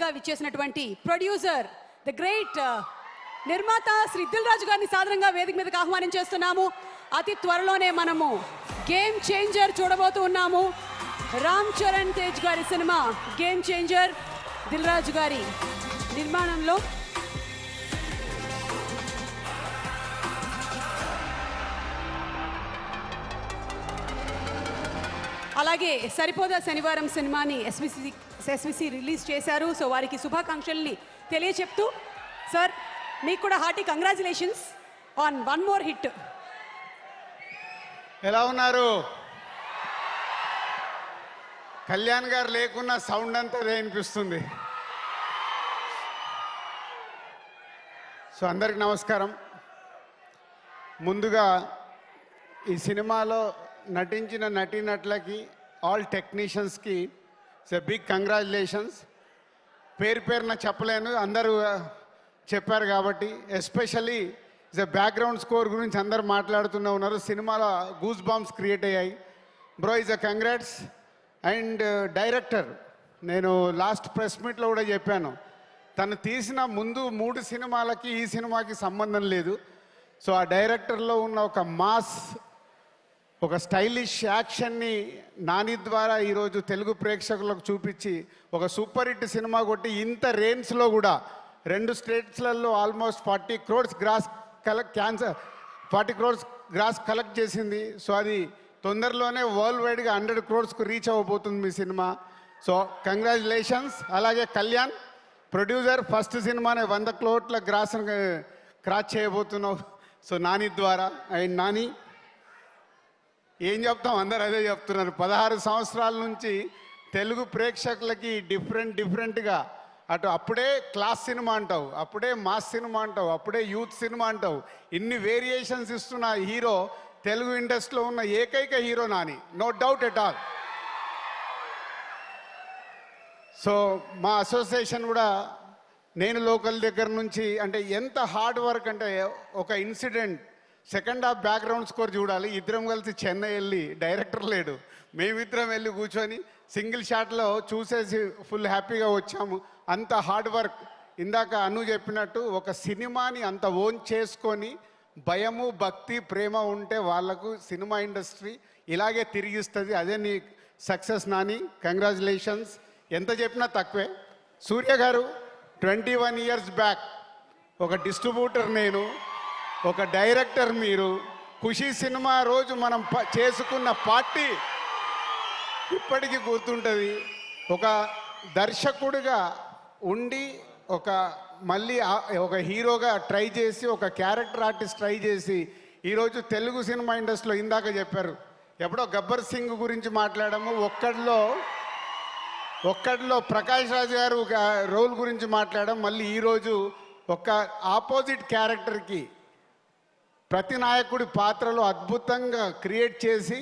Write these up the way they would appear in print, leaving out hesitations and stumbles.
అతిథిగా విచ్చేసినటువంటి producer the great నిర్మాత శ్రీ దిల్ రాజు గారిని సాదరంగా వేదిక మీదకి ఆహ్వానం చేస్తున్నాము. అతి త్వరలోనే మనము గేమ్ చేంజర్ చూడబోతూ ఉన్నాము. రామ్ చరణ్ తేజ్ గారి cinema game changer Dil Raju గారి నిర్మాణంలో అలాగే సరిపోదా శనివారం సినిమాని ఎస్విసి రిలీజ్ చేశారు. సో వారికి శుభాకాంక్షల్ని తెలియచెప్తూ సార్ మీకు కూడా hearty congratulations on one more hit. ఎలా ఉన్నారు? కళ్యాణ్ గారు లేకున్నా సౌండ్ అంతా వినిపిస్తుంది. సో అందరికి నమస్కారం. ముందుగా ఈ సినిమాలో నటించిన నటీనటులకి ఆల్ టెక్నీషియన్స్కి బిగ్ కంగ్రాచులేషన్స్. పేరు పేరున చెప్పలేను, అందరూ చెప్పారు కాబట్టి. ఎస్పెషల్లీ బ్యాక్గ్రౌండ్ స్కోర్ గురించి అందరు మాట్లాడుతూనే ఉన్నారు. సినిమాలో గూస్ బాంబ్స్ క్రియేట్ అయ్యాయి. Bro is a congrats. And director, నేను లాస్ట్ ప్రెస్ మీట్లో కూడా చెప్పాను, తను తీసిన ముందు 3 సినిమాలకి ఈ సినిమాకి సంబంధం లేదు. సో ఆ డైరెక్టర్లో ఉన్న ఒక మాస్, ఒక స్టైలిష్ యాక్షన్ని నాని ద్వారా ఈరోజు తెలుగు ప్రేక్షకులకు చూపించి ఒక సూపర్ హిట్ సినిమా కొట్టి ఇంత రేంజ్లో కూడా 2 స్టేట్స్లలో ఆల్మోస్ట్ 40 crores గ్రాస్ కలెక్ట్ చేసింది. సో అది తొందరలోనే వరల్డ్ వైడ్గా 100 crores రీచ్ అవ్వబోతుంది మీ సినిమా. So congratulations. అలాగే కళ్యాణ్ ప్రొడ్యూసర్, ఫస్ట్ సినిమానే 100 crores క్రాస్ చేయబోతున్నావు. సో నాని ద్వారా. అండ్ నాని ఏం చెప్తాం, అందరు అదే చెప్తున్నారు. 16 సంవత్సరాల నుంచి తెలుగు ప్రేక్షకులకి డిఫరెంట్గా అటు అప్పుడే క్లాస్ సినిమా అంటావు, అప్పుడే మాస్ సినిమా అంటావు, అప్పుడే యూత్ సినిమా అంటావు, ఇన్ని వేరియేషన్స్ ఇస్తున్న హీరో తెలుగు ఇండస్ట్రీలో ఉన్న ఏకైక hero Nani, no doubt at all. So మా అసోసియేషన్ కూడా నేను లోకల్ దగ్గర నుంచి అంటే ఎంత హార్డ్ వర్క్ అంటే, ఒక incident second half background score చూడాలి. ఇద్దరం కలిసి చెన్నై వెళ్ళి, డైరెక్టర్ లేడు, మేమిద్దరం వెళ్ళి కూర్చొని సింగిల్ షాట్లో చూసేసి ఫుల్ హ్యాపీగా వచ్చాము. అంత హార్డ్ వర్క్. ఇందాక అను చెప్పినట్టు ఒక సినిమాని అంత ఓన్ చేసుకొని భయము, భక్తి, ప్రేమ ఉంటే వాళ్లకు సినిమా ఇండస్ట్రీ ఇలాగే తిరిగిస్తుంది. అదే నీ సక్సెస్ నాని. కంగ్రాచులేషన్స్. ఎంత చెప్పినా తక్కువే. సూర్య గారు 21 years బ్యాక్ ఒక డిస్ట్రిబ్యూటర్ నేను, ఒక డైరెక్టర్ మీరు. ఖుషీ సినిమా రోజు మనం చేసుకున్న పార్టీ ఇప్పటికీ గుర్తుంటుంది. ఒక దర్శకుడిగా ఉండి మళ్ళీ ఒక హీరోగా ట్రై చేసి, ఒక క్యారెక్టర్ ఆర్టిస్ట్ ట్రై చేసి ఈరోజు తెలుగు సినిమా ఇండస్ట్రీలో ఇందాక చెప్పారు, ఎప్పుడో గబ్బర్ సింగ్ గురించి మాట్లాడాము, ఒక్కడిలో ప్రకాష్ రాజ్ గారు రోల్ గురించి మాట్లాడాం. మళ్ళీ ఈరోజు ఒక ఆపోజిట్ క్యారెక్టర్కి ప్రతి నాయకుడి పాత్రలో అద్భుతంగా క్రియేట్ చేసి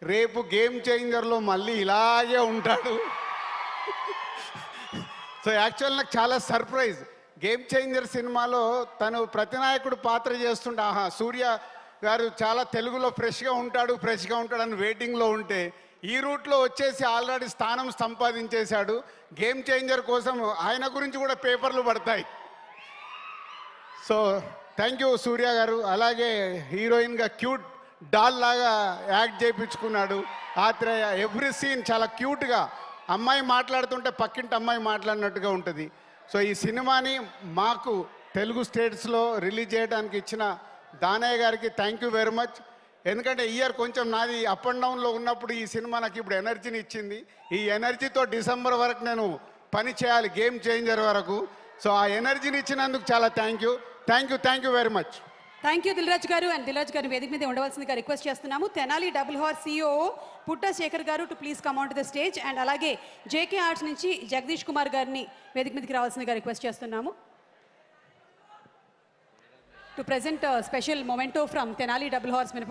రేపు గేమ్ చేంజర్లో మళ్ళీ ఇలాగే ఉంటాడు. సో యాక్చువల్ నాకు చాలా సర్ప్రైజ్. గేమ్ చేంజర్ సినిమాలో తను ప్రతినాయకుడు పాత్ర చేస్తుంటే, ఆహా సూర్య గారు చాలా తెలుగులో ఫ్రెష్గా ఉంటాడు అని వెయిటింగ్లో ఉంటే, ఈ రూట్లో వచ్చేసి ఆల్రెడీ స్థానం సంపాదించేశాడు. గేమ్ చేంజర్ కోసం ఆయన గురించి కూడా పేపర్లు పడతాయి. సో థ్యాంక్ యూ సూర్య గారు. అలాగే హీరోయిన్గా క్యూట్ డాల్ లాగా యాక్ట్ చేయించుకున్నాడు. ఆత్రేయ ఎవ్రీ సీన్ చాలా క్యూట్గా, అమ్మాయి మాట్లాడుతుంటే పక్కింటి అమ్మాయి మాట్లాడినట్టుగా ఉంటుంది. సో ఈ సినిమాని మాకు తెలుగు స్టేట్స్లో రిలీజ్ చేయడానికి ఇచ్చిన దానయ్య గారికి థ్యాంక్ యూ వెరీ మచ్. ఎందుకంటే ఇయర్ కొంచెం నాది అప్ అండ్ డౌన్లో ఉన్నప్పుడు ఈ సినిమా నాకు ఇప్పుడు ఎనర్జీని ఇచ్చింది. ఈ ఎనర్జీతో డిసెంబర్ వరకు నేను పని చేయాలి, గేమ్ చేంజర్ వరకు. సో ఆ ఎనర్జీని ఇచ్చినందుకు చాలా thank you very much. Thank you Dil Raju గారు. అండ్ దిల్ రాజు గారిని వేదిక మీద ఉండవలసిందిగా రిక్వెస్ట్ చేస్తున్నాము. Tenali double hour CEO Putta Shekhar garu to please come on to the stage. And అలాగే JK ఆర్ట్స్ నుంచి జగదీష్ కుమార్ గారిని వేదిక మీదకి రావాల్సిందిగా రిక్వెస్ట్ చేస్తున్నాము to present special memento from Tenali double horse.